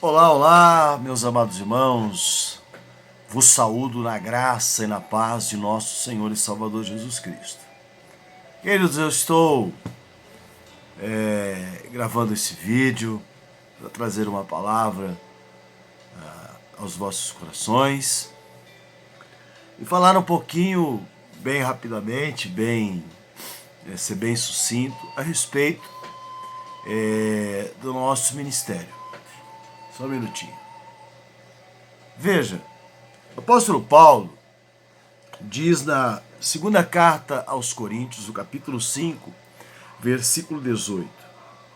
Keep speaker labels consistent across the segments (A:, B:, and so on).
A: Olá, olá, meus amados irmãos. Vos saúdo na graça e na paz de nosso Senhor e Salvador Jesus Cristo. Queridos, eu estou gravando esse vídeo para trazer uma palavra aos vossos corações e falar um pouquinho, bem rapidamente, ser bem sucinto, a respeito do nosso ministério. Só um minutinho. Veja, o apóstolo Paulo diz na segunda carta aos Coríntios, no capítulo 5, versículo 18,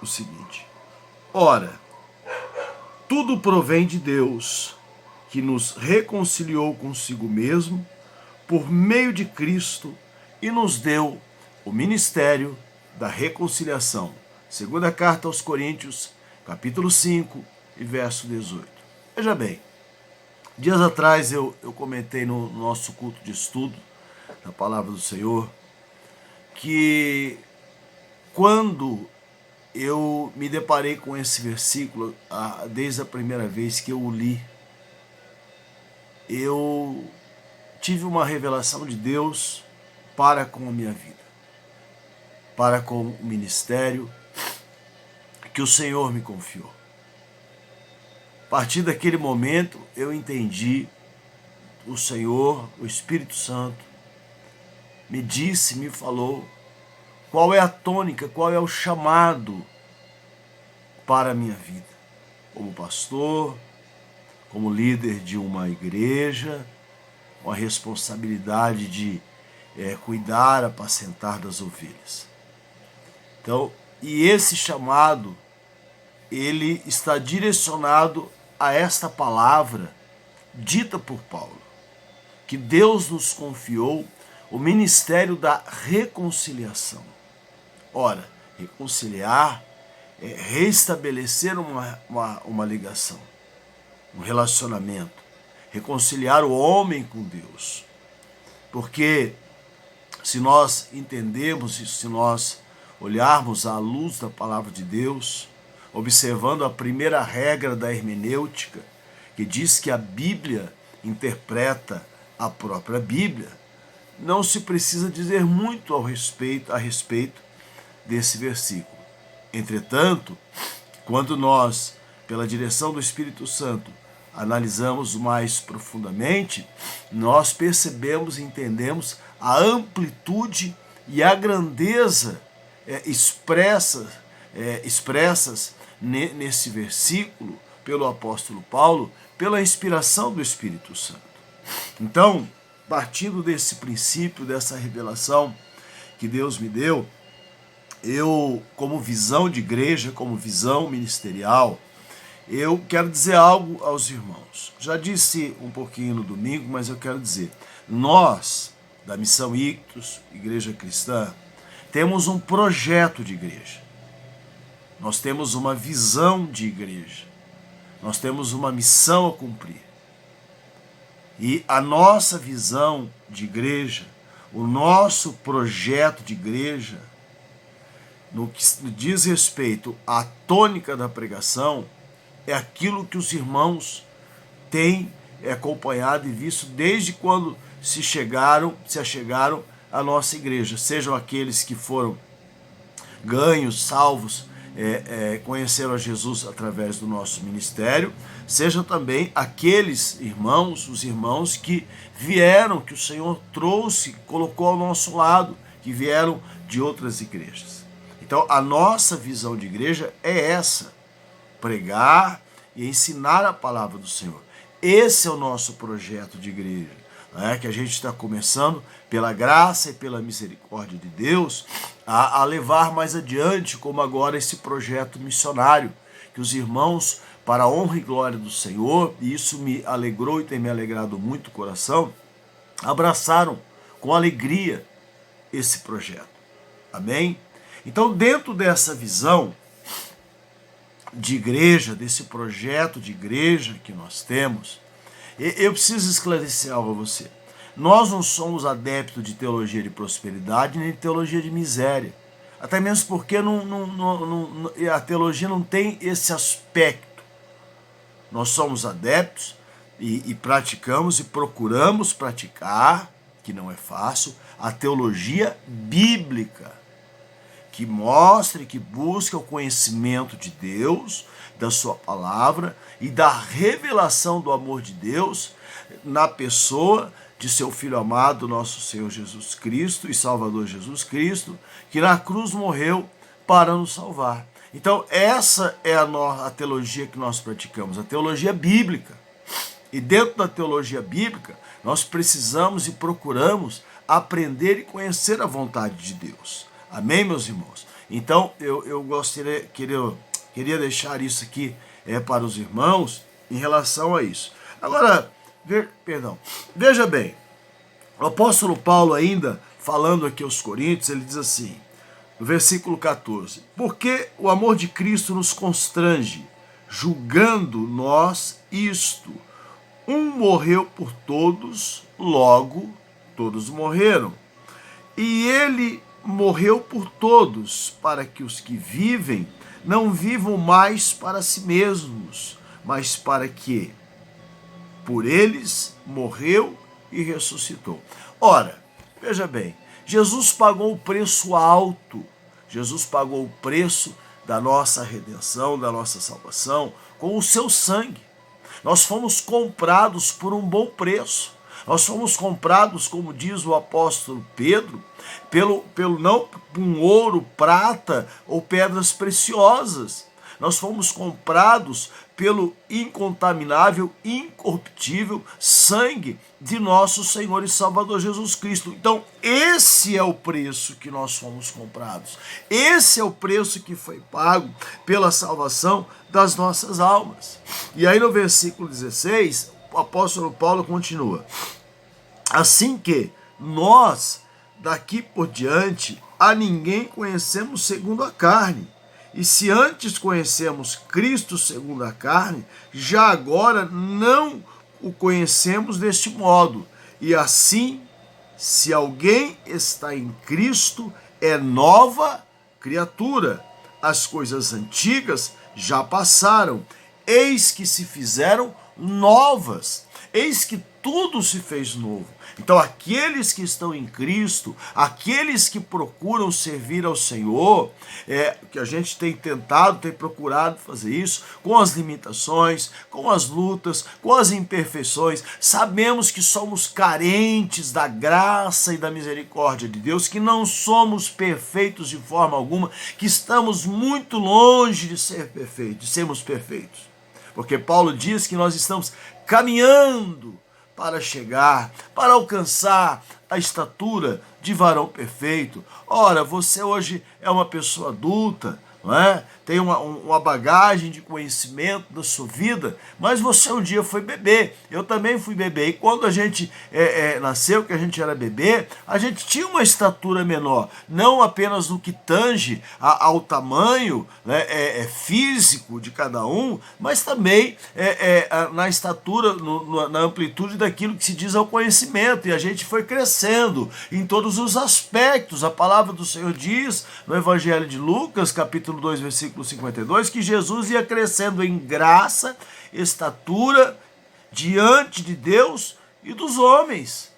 A: o seguinte: Ora, tudo provém de Deus, que nos reconciliou consigo mesmo por meio de Cristo e nos deu o ministério da reconciliação. Segunda carta aos Coríntios, capítulo 5 e verso 18. Veja bem, dias atrás eu comentei no nosso culto de estudo da Palavra do Senhor que quando eu me deparei com esse versículo, desde a primeira vez que eu o li, eu tive uma revelação de Deus para com a minha vida, para com o ministério que o Senhor me confiou. A partir daquele momento, eu entendi, o Senhor, o Espírito Santo, me disse, me falou, qual é a tônica, qual é o chamado para a minha vida, como pastor, como líder de uma igreja, com a responsabilidade de cuidar, apacentar das ovelhas. Então, e esse chamado, ele está direcionado a esta palavra dita por Paulo, que Deus nos confiou o ministério da reconciliação. Ora, reconciliar é restabelecer uma ligação, um relacionamento, reconciliar o homem com Deus. Porque se nós entendermos isso, se nós olharmos à luz da palavra de Deus, observando a primeira regra da hermenêutica, que diz que a Bíblia interpreta a própria Bíblia, não se precisa dizer muito a respeito desse versículo. Entretanto, quando nós, pela direção do Espírito Santo, analisamos mais profundamente, nós percebemos e entendemos a amplitude e a grandeza expressas nesse versículo pelo apóstolo Paulo, pela inspiração do Espírito Santo. Então, partindo desse princípio, dessa revelação que Deus me deu, eu, como visão de igreja, como visão ministerial, eu quero dizer algo aos irmãos. Já disse um pouquinho no domingo, mas eu quero dizer, nós, da Missão Ictus, Igreja Cristã, temos um projeto de igreja. Nós temos uma visão de igreja. Nós temos uma missão a cumprir. E a nossa visão de igreja, o nosso projeto de igreja, no que diz respeito à tônica da pregação, é aquilo que os irmãos têm acompanhado e visto desde quando se achegaram à nossa igreja. Sejam aqueles que foram ganhos, salvos, conheceram a Jesus através do nosso ministério, sejam também aqueles irmãos, os irmãos que vieram, que o Senhor trouxe, colocou ao nosso lado, que vieram de outras igrejas. Então, a nossa visão de igreja é essa: pregar e ensinar a palavra do Senhor. Esse é o nosso projeto de igreja, que a gente está começando, pela graça e pela misericórdia de Deus, a levar mais adiante, como agora esse projeto missionário, que os irmãos, para a honra e glória do Senhor, e isso me alegrou e tem me alegrado muito o coração, abraçaram com alegria esse projeto. Amém? Então, dentro dessa visão de igreja, desse projeto de igreja que nós temos, eu preciso esclarecer algo a você. Nós não somos adeptos de teologia de prosperidade nem de teologia de miséria. Até mesmo porque a teologia não tem esse aspecto nós somos adeptos e praticamos e procuramos praticar, que não é fácil, a teologia bíblica, que mostra e que busca o conhecimento de Deus, da sua palavra e da revelação do amor de Deus na pessoa de seu Filho amado, nosso Senhor Jesus Cristo e Salvador Jesus Cristo, que na cruz morreu para nos salvar. Então essa é a teologia que nós praticamos, a teologia bíblica. E dentro da teologia bíblica, nós precisamos e procuramos aprender e conhecer a vontade de Deus. Amém, meus irmãos? Então, eu queria deixar isso aqui para os irmãos em relação a isso. Agora, veja bem, o apóstolo Paulo ainda, falando aqui aos Coríntios, ele diz assim, no versículo 14, porque o amor de Cristo nos constrange, julgando nós isto, um morreu por todos, logo todos morreram. E ele morreu por todos, para que os que vivem não vivam mais para si mesmos, mas para que por eles morreu e ressuscitou. Ora, veja bem, Jesus pagou o preço alto, Jesus pagou o preço da nossa redenção, da nossa salvação, com o seu sangue. Nós fomos comprados por um bom preço. Nós fomos comprados, como diz o apóstolo Pedro, pelo não um ouro, prata ou pedras preciosas. Nós fomos comprados pelo incontaminável, incorruptível sangue de nosso Senhor e Salvador Jesus Cristo. Então, esse é o preço que nós fomos comprados. Esse é o preço que foi pago pela salvação das nossas almas. E aí no versículo 16, o apóstolo Paulo continua. Assim que nós, daqui por diante, a ninguém conhecemos segundo a carne. E se antes conhecemos Cristo segundo a carne, já agora não o conhecemos deste modo. E assim, se alguém está em Cristo, é nova criatura. As coisas antigas já passaram, eis que se fizeram novas. Eis que tudo se fez novo. Então, aqueles que estão em Cristo, aqueles que procuram servir ao Senhor, que a gente tem tentado, tem procurado fazer isso, com as limitações, com as lutas, com as imperfeições, sabemos que somos carentes da graça e da misericórdia de Deus, que não somos perfeitos de forma alguma, que estamos muito longe de ser perfeitos, de sermos perfeitos. Porque Paulo diz que nós estamos caminhando para chegar, para alcançar a estatura de varão perfeito. Ora, você hoje é uma pessoa adulta, não é? Tem uma bagagem de conhecimento da sua vida, mas você um dia foi bebê, eu também fui bebê, e quando a gente nasceu, que a gente era bebê, a gente tinha uma estatura menor, não apenas no que tange ao tamanho, né, físico de cada um, mas também na estatura, na amplitude daquilo que se diz ao conhecimento, e a gente foi crescendo em todos os aspectos. A palavra do Senhor diz no Evangelho de Lucas, capítulo 2, versículo 52, que Jesus ia crescendo em graça, estatura, diante de Deus e dos homens.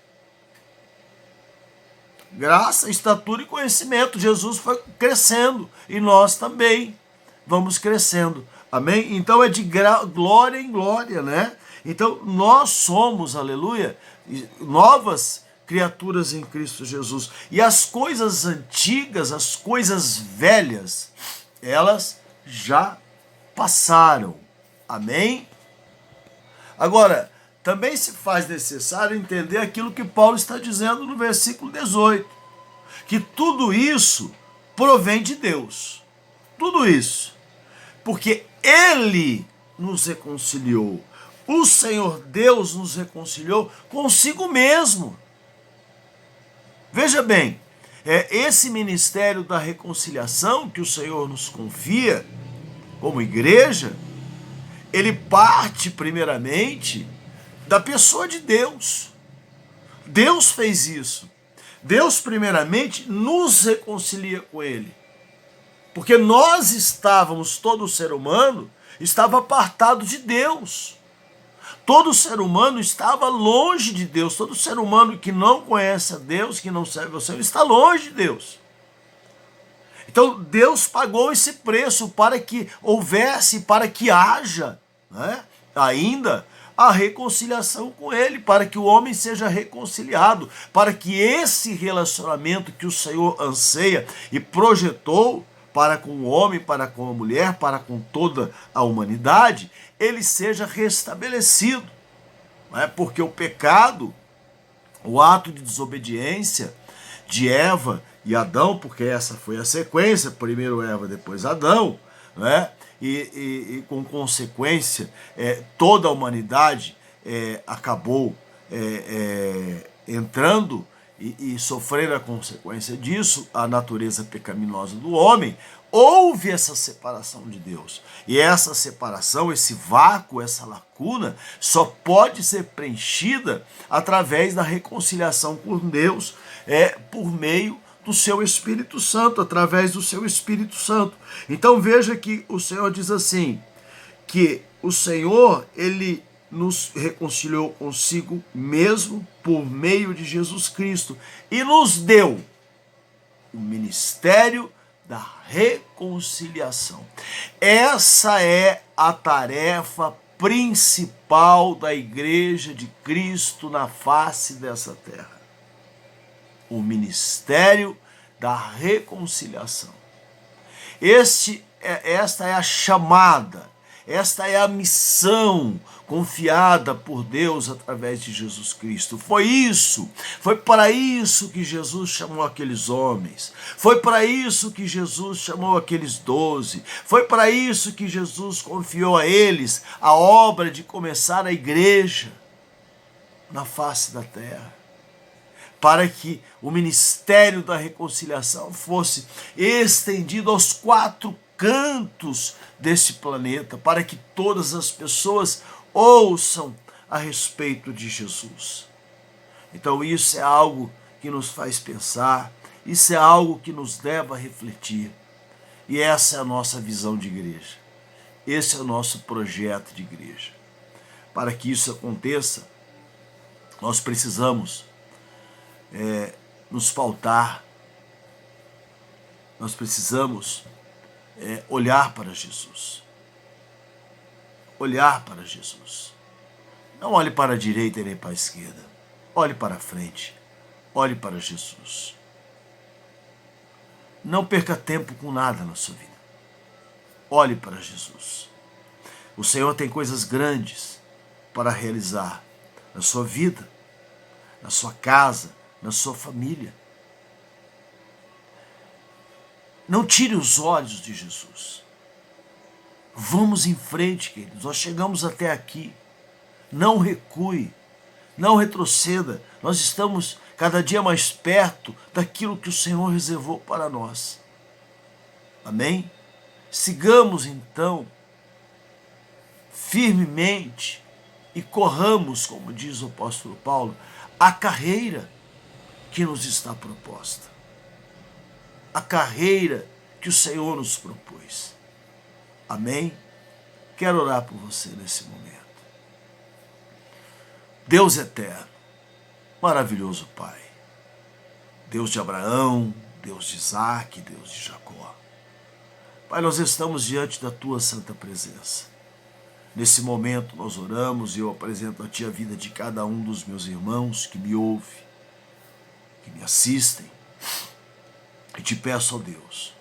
A: Graça, estatura e conhecimento. Jesus foi crescendo e nós também vamos crescendo. Amém? Então é de glória em glória, né? Então nós somos, aleluia, novas criaturas em Cristo Jesus. E as coisas antigas, as coisas velhas, elas já passaram. Amém? Agora, também se faz necessário entender aquilo que Paulo está dizendo no versículo 18, que tudo isso provém de Deus. Tudo isso. Porque Ele nos reconciliou. O Senhor Deus nos reconciliou consigo mesmo. Veja bem, esse ministério da reconciliação que o Senhor nos confia como igreja, ele parte primeiramente da pessoa de Deus. Deus fez isso. Deus primeiramente nos reconcilia com Ele. Porque nós estávamos, todo ser humano, estava apartado de Deus. Todo ser humano estava longe de Deus. Todo ser humano que não conhece a Deus, que não serve ao Senhor, está longe de Deus. Então Deus pagou esse preço para que houvesse, para que haja, né, ainda a reconciliação com Ele, para que o homem seja reconciliado, para que esse relacionamento que o Senhor anseia e projetou para com o homem, para com a mulher, para com toda a humanidade, ele seja restabelecido. Não é? Porque o pecado, o ato de desobediência de Eva e Adão, porque essa foi a sequência, primeiro Eva, depois Adão, né? E com consequência, toda a humanidade acabou entrando e sofrer a consequência disso, a natureza pecaminosa do homem. Houve essa separação de Deus. E essa separação, esse vácuo, essa lacuna, só pode ser preenchida através da reconciliação com Deus, por meio do seu Espírito Santo, através do seu Espírito Santo. Então veja que o Senhor diz assim, que o Senhor, ele nos reconciliou consigo mesmo por meio de Jesus Cristo e nos deu o ministério da reconciliação. Essa é a tarefa principal da Igreja de Cristo na face dessa terra. O ministério da reconciliação. Esta é a chamada, esta é a missão confiada por Deus através de Jesus Cristo. Foi para isso que Jesus chamou aqueles homens. Foi para isso que Jesus chamou aqueles 12. Foi para isso que Jesus confiou a eles a obra de começar a igreja na face da terra. Para que o ministério da reconciliação fosse estendido aos 4 cantos desse planeta, para que todas as pessoas ouçam a respeito de Jesus. Então isso é algo que nos faz pensar, isso é algo que nos leva a refletir. E essa é a nossa visão de igreja. Esse é o nosso projeto de igreja. Para que isso aconteça, nós precisamos nos pautar, nós precisamos olhar para Jesus. Olhar para Jesus. Não olhe para a direita e nem para a esquerda. Olhe para a frente. Olhe para Jesus. Não perca tempo com nada na sua vida. Olhe para Jesus. O Senhor tem coisas grandes para realizar na sua vida, na sua casa, na sua família. Não tire os olhos de Jesus. Vamos em frente, queridos. Nós chegamos até aqui. Não recue, não retroceda. Nós estamos cada dia mais perto daquilo que o Senhor reservou para nós. Amém? Sigamos então firmemente e corramos, como diz o apóstolo Paulo, a carreira que nos está proposta. A carreira que o Senhor nos propôs. Amém? Quero orar por você nesse momento. Deus eterno, maravilhoso Pai, Deus de Abraão, Deus de Isaac, Deus de Jacó. Pai, nós estamos diante da Tua santa presença. Nesse momento nós oramos e eu apresento a Ti a vida de cada um dos meus irmãos que me ouvem, que me assistem. E te peço, ó Deus,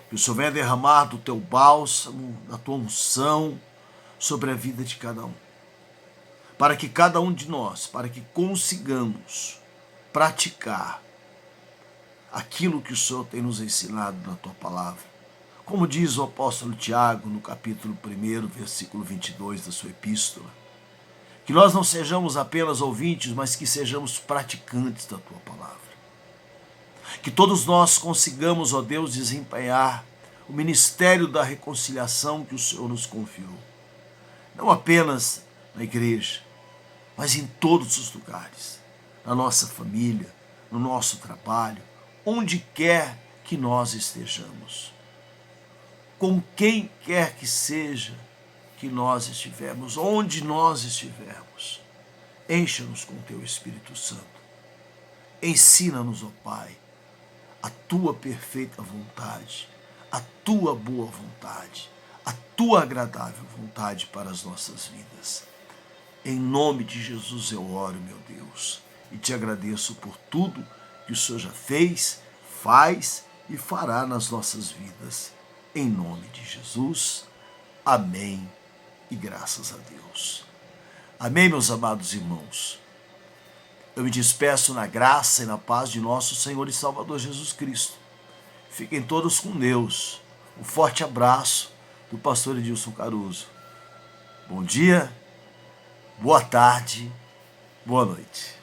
A: que o Senhor venha derramar do Teu bálsamo, da Tua unção sobre a vida de cada um. Para que cada um de nós, para que consigamos praticar aquilo que o Senhor tem nos ensinado na Tua palavra. Como diz o apóstolo Tiago no capítulo 1, versículo 22 da sua epístola, que nós não sejamos apenas ouvintes, mas que sejamos praticantes da Tua palavra. Que todos nós consigamos, ó Deus, desempenhar o ministério da reconciliação que o Senhor nos confiou. Não apenas na igreja, mas em todos os lugares. Na nossa família, no nosso trabalho, onde quer que nós estejamos. Com quem quer que seja que nós estivermos, onde nós estivermos. Encha-nos com teu Espírito Santo. Ensina-nos, ó Pai, a tua perfeita vontade, a tua boa vontade, a tua agradável vontade para as nossas vidas. Em nome de Jesus eu oro, meu Deus, e te agradeço por tudo que o Senhor já fez, faz e fará nas nossas vidas. Em nome de Jesus, amém e graças a Deus. Amém, meus amados irmãos. Eu me despeço na graça e na paz de nosso Senhor e Salvador Jesus Cristo. Fiquem todos com Deus. Um forte abraço do pastor Edilson Caruso. Bom dia, boa tarde, boa noite.